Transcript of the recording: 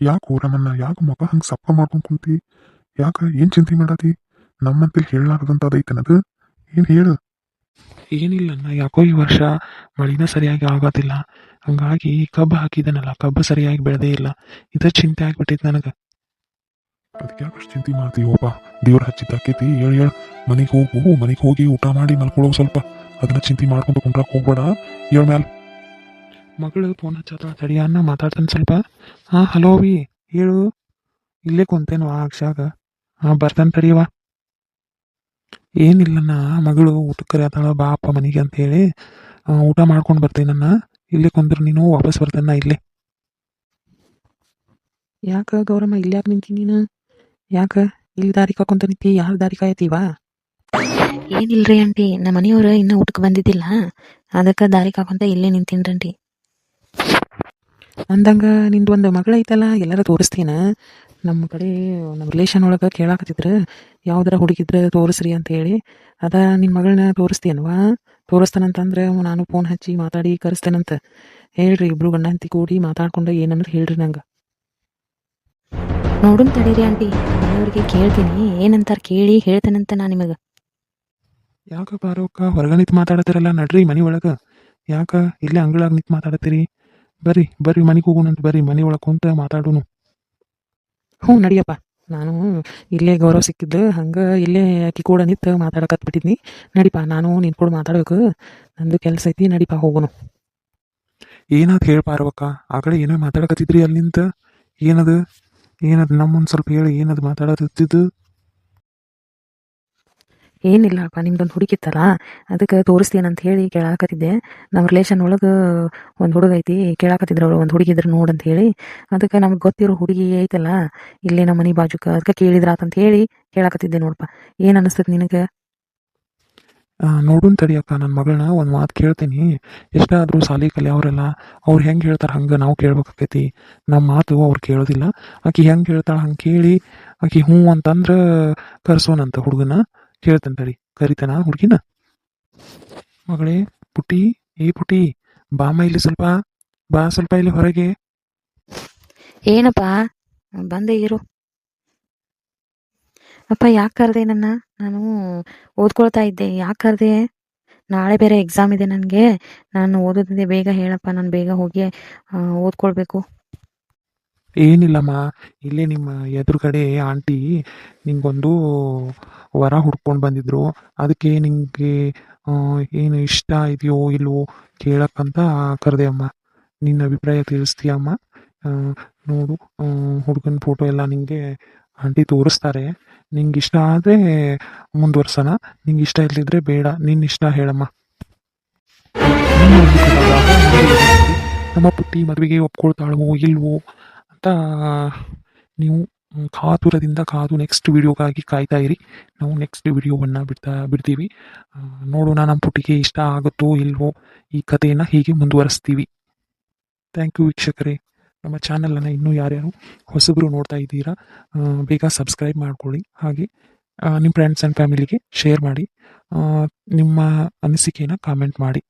ಯಾಕೆ ರಮಣ್ಣ, ಯಾಕೆ ಮುಖ ಹಂಗೆ ಸಪ್ಪ ಮಾಡ್ಕೊಂಡು ಕುಂತಿ? ಯಾಕೆ ಏನು ಚಿಂತೆ ಮಾಡತಿ? ನಮ್ಮಂತೇಳಿ ಹೇಳಲಾರ್ದಂಥದ್ದೈತನದು. ಏನು ಹೇಳು? ಏನಿಲ್ಲ ಅಣ್ಣ, ಯಾಕೋ ಈ ವರ್ಷ ಮಳಿನ ಸರಿಯಾಗಿ ಆಗೋದಿಲ್ಲ. ಹಂಗಾಗಿ ಕಬ್ಬು ಹಾಕಿದನಲ್ಲ, ಕಬ್ಬು ಸರಿಯಾಗಿ ಬೆಳೆದೇ ಇಲ್ಲ. ಇದ ಚಿಂತೆ ಆಗ್ಬಿಟ್ಟೈತೆ ನನಗೆ. ಅದಕ್ಕೆ ಯಾಕೆ ಅಷ್ಟು ಚಿಂತೆ ಮಾಡ್ತೀವಪ್ಪ? ದೇವ್ರ ಹಚ್ಚಿದ್ದಾಕೈತಿ. ಹೇಳು ಮನೆಗೆ ಹೋಗು, ಮನೆಗೆ ಹೋಗಿ ಊಟ ಮಾಡಿ ಮಲ್ಕೊಳ್ಳೋ. ಸ್ವಲ್ಪ ಅದನ್ನ ಚಿಂತೆ ಮಾಡ್ಕೊಂಡು ಕುಂಡ್ರಕ್ಕೆ ಹೋಗ್ಬೇಡ. ಹೇಳ ಮ್ಯಾಲ. ಮಗಳು ಫೋನ್ ಹಚ್ಚತ್ತ, ತಡಿ ಅಣ್ಣ ಮಾತಾಡ್ತಾನೆ ಸ್ವಲ್ಪ. ಹಾಂ, ಹಲೋ ಅವಿ, ಹೇಳು. ಇಲ್ಲೇ ಕುಂತೇನು ಅಕ್ಷಾಗ. ಹಾಂ, ಬರ್ತಾನೆ ತಡಿಯವ. ಏನಿಲ್ಲಣ್ಣ, ಮಗಳು ಊಟಕ್ಕೆ ಕರೆಯತ್ತಾಳ, ಬಾ ಅಪ್ಪ ಮನೆಗೆ ಅಂತ ಹೇಳಿ ಊಟ ಮಾಡ್ಕೊಂಡು ಬರ್ತೇನಣ್ಣ. ಇಲ್ಲೇ ಕುಂದ್ರೆ ನೀನು ವಾಪಸ್ ಬರ್ತೇನ ಇಲ್ಲೇ. ಯಾಕ ಗೌರಮ್ಮ ಇಲ್ಲಿ ಯಾಕೆ ನಿಂತಿ ನೀನು? ಯಾಕ ಇಲ್ಲಿ ದಾರಿ ಕಾಕೊಂತ ನಿಂತಿ? ಯಾರು ದಾರಿ ಕಾಯತೀವ? ಏನಿಲ್ರಿ ಆಂಟಿ, ನಮ್ಮ ಮನೆಯವ್ರು ಇನ್ನೂ ಊಟಕ್ಕೆ ಬಂದಿದ್ದಿಲ್ಲ, ಅದಕ್ಕೆ ದಾರಿ ಕಾಕೊಂತ ಇಲ್ಲೇ ನಿಂತೀನ್ರಿ. ಅಂದಂಗ ನಿಂದು ಒಂದು ಮಗಳೈತಲ್ಲ, ಎಲ್ಲಾರ ತೋರಿಸ್ತೀನ? ನಮ್ಮ ಕಡೆ ನಮ್ಮ ರಿಲೇಷನ್ ಒಳಗೆ ಕೇಳಾಕತ್ತಿದ್ರು, ಯಾವ್ದಾರ ಹುಡುಗಿದ್ರೆ ತೋರಿಸ್ರಿ ಅಂತ ಹೇಳಿ. ಅದ ನಿನ್ನ ಮಗಳನ್ನ ತೋರಿಸ್ತೀನವಾ? ತೋರಿಸ್ತಾನಂತಂದ್ರೆ ನಾನು ಫೋನ್ ಹಚ್ಚಿ ಮಾತಾಡಿ ಕರೆಸ್ತೇನಂತ. ಹೇಳ್ರಿ, ಇಬ್ರು ಗಂಡ ಹೆಂಡತಿ ಕೂಡಿ ಮಾತಾಡ್ಕೊಂಡು ಏನಂದ್ರೆ ಹೇಳ್ರಿ ನಂಗೆ. ನೋಡುನ್ ತಡೀರಿ ಆಂಟಿ, ಮನೆಯವ್ರಿಗೆ ಕೇಳ್ತೀನಿ, ಏನಂತಾರ ಕೇಳಿ ಹೇಳ್ತೇನಂತ ನಾ ನಿಮಗೆ. ಯಾಕ ಬಾರೋಕ್ಕ ಹೊರಗೆ ನಿಂತು ಮಾತಾಡತ್ತಿರಲ್ಲ? ನಡ್ರಿ ಮನೆ ಒಳಗೆ. ಯಾಕ ಇಲ್ಲೇ ಅಂಗಳಾಗ ನಿಂತು ಮಾತಾಡತ್ತೀರಿ? ಬರ್ರಿ ಬರ್ರಿ, ಮನೆಗೆ ಹೋಗೋಣಂತ ಬರ್ರಿ, ಮನೆ ಒಳಗೆ ಕುಂತ ಮಾತಾಡೋನು. ಹ್ಞೂ ನಡಿಯಪ್ಪ. ನಾನು ಇಲ್ಲೇ ಗೌರವ ಸಿಕ್ಕಿದ್ದು, ಹಂಗೆ ಇಲ್ಲೇ ಆಕಿ ಕೂಡ ನಿಂತು ಮಾತಾಡಕತ್ಬಿಟ್ಟಿದ್ನಿ. ನಡಿಪ, ನಾನು ನಿನ್ ಕೂಡ ಮಾತಾಡ್ಬೇಕು, ನಂದು ಕೆಲಸ ಐತಿ. ನಡಿಪ ಹೋಗೋನು. ಏನಾದ್ ಹೇಳಿ ಪಾರ್ವಕ್ಕ, ಆ ಕಡೆ ಏನೋ ಮಾತಾಡಕತ್ತಿದ್ರಿ ಅಲ್ಲಿ ನಿಂತ. ಏನದು ಏನದು ನಮ್ಮೊಂದು ಸ್ವಲ್ಪ ಹೇಳಿ, ಏನದು ಮಾತಾಡತ್ತಿದ್ದು? ಏನಿಲ್ಲಪ್ಪ, ನಿಮ್ದೊಂದು ಹುಡುಗಿತ್ತಲ್ಲ, ಅದಕ್ಕೆ ತೋರಿಸ್ತೀನಂತ ಹೇಳಿ ಕೇಳಾಕತ್ತಿದ್ದೆ. ನಮ್ಮ ರಿಲೇಷನ್ ಒಳಗೆ ಒಂದು ಹುಡುಗ ಐತಿ, ಕೇಳಾಕತ್ತಿದ್ರು ಅವಳು, ಒಂದು ಹುಡುಗಿ ಇದ್ರೆ ನೋಡಂತ ಹೇಳಿ. ಅದಕ್ಕೆ ನಮ್ಗೆ ಗೊತ್ತಿರೋ ಹುಡುಗಿ ಐತಲ್ಲ ಇಲ್ಲೇ ನಮ್ಮ ಮನೆ ಬಾಜುಕ, ಅದಕ್ಕೆ ಕೇಳಿದ್ರಾತಂತ ಹೇಳಿ ಕೇಳಾಕತ್ತಿದ್ದೆ ನೋಡಪ್ಪ. ಏನು ಅನಿಸ್ತದೆ ನಿನಗೆ? ನೋಡುನ್ ತಡಿಯಕ್ಕ, ನನ್ನ ಮಗಳನ್ನ ಒಂದು ಮಾತು ಕೇಳ್ತೀನಿ. ಎಷ್ಟಾದರೂ ಸಾಲಿ ಕಲಿಯವ್ರೆಲ್ಲ ಅವ್ರು ಹೆಂಗೆ ಹೇಳ್ತಾರೆ ಹಂಗೆ ನಾವು ಕೇಳ್ಬೇಕಾಕೈತಿ. ನಮ್ಮ ಮಾತು ಅವ್ರು ಕೇಳೋದಿಲ್ಲ. ಆಕಿ ಹೆಂಗೆ ಹೇಳ್ತಾಳೆ ಹಂಗೆ ಕೇಳಿ, ಆಕಿ ಹ್ಞೂ ಅಂತಂದ್ರೆ ಕರ್ಸೋನಂತ ಹುಡುಗನ. ಕೇಳ್ತೇನೆ ತಡಿ, ಕರಿತೇನ ಹುಡುಗಿನ. ಮಗಳೇ, ಪುಟಿ, ಏ ಪುಟಿ, ಬಾಮ್ಮ ಇಲ್ಲಿ ಸ್ವಲ್ಪ, ಬಾ ಸ್ವಲ್ಪ ಇಲ್ಲಿ ಹೊರಗೆ. ಏನಪ್ಪ, ಬಂದೇ ಇರು. ಅಪ್ಪ, ಯಾಕೆ ಕರೆದೆ ನನ್ನ? ನಾನು ಓದ್ಕೊಳ್ತಾ ಇದ್ದೆ, ಯಾಕೆ ಕರೆದೆ? ನಾಳೆ ಬೇರೆ ಎಕ್ಸಾಮ್ ಇದೆ ನನಗೆ, ನಾನು ಓದೋದಿದೆ. ಬೇಗ ಹೇಳಪ್ಪ, ನಾನು ಬೇಗ ಹೋಗಿ ಓದ್ಕೊಳ್ಬೇಕು. ಏನಿಲ್ಲಮ್ಮ, ಇಲ್ಲೇ ನಿಮ್ಮ ಎದುರುಗಡೆ ಆಂಟಿ ನಿಂಗೊಂದು ವರ ಹುಡ್ಕೊಂಡು ಬಂದಿದ್ರು. ಅದಕ್ಕೆ ನಿಂಗೆ ಏನು ಇಷ್ಟ ಇದೆಯೋ ಇಲ್ವೋ ಕೇಳಕ್ಕಂತ ಕರೆದೆ ಅಮ್ಮ. ನಿನ್ನ ಅಭಿಪ್ರಾಯ ತಿಳಿಸ್ತೀಯಮ್ಮ? ನೋಡು, ಹುಡುಗನ ಫೋಟೋ ಎಲ್ಲ ನಿಂಗೆ ಆಂಟಿ ತೋರಿಸ್ತಾರೆ. ನಿಂಗೆ ಇಷ್ಟ ಆದರೆ ಮುಂದುವರ್ಸೋಣ, ನಿಂಗೆ ಇಷ್ಟ ಇಲ್ಲದಿದ್ರೆ ಬೇಡ. ನಿನ್ನ ಇಷ್ಟ ಹೇಳಮ್ಮ. ನಮ್ಮ ಪುಟ್ಟಿ ಮದುವೆಗೆ ಒಪ್ಕೊಳ್ತಾಳೋ ಇಲ್ವೋ ಅಂತ ನೀವು ಕಾತುರದಿಂದ ಕಾದು ನೆಕ್ಸ್ಟ್ ವಿಡಿಯೋಗಾಗಿ ಕಾಯ್ತಾ ಇರಿ. ನಾವು ನೆಕ್ಸ್ಟ್ ವಿಡಿಯೋವನ್ನು ಬಿಡ್ತೀವಿ. ನೋಡೋಣ ನಮ್ಮ ಪುಟ್ಟಿಗೆ ಇಷ್ಟ ಆಗುತ್ತೋ ಇಲ್ವೋ, ಈ ಕಥೆಯನ್ನು ಹೀಗೆ ಮುಂದುವರಿಸ್ತೀವಿ. ಥ್ಯಾಂಕ್ ಯು ವೀಕ್ಷಕರೇ. ನಮ್ಮ ಚಾನಲನ್ನು ಇನ್ನೂ ಯಾರ್ಯಾರು ಹೊಸಬರು ನೋಡ್ತಾ ಇದ್ದೀರಾ, ಬೇಗ ಸಬ್ಸ್ಕ್ರೈಬ್ ಮಾಡ್ಕೊಳ್ಳಿ. ಹಾಗೆ ನಿಮ್ಮ ಫ್ರೆಂಡ್ಸ್ ಆ್ಯಂಡ್ ಫ್ಯಾಮಿಲಿಗೆ ಶೇರ್ ಮಾಡಿ. ನಿಮ್ಮ ಅನಿಸಿಕೆಯನ್ನು ಕಾಮೆಂಟ್ ಮಾಡಿ.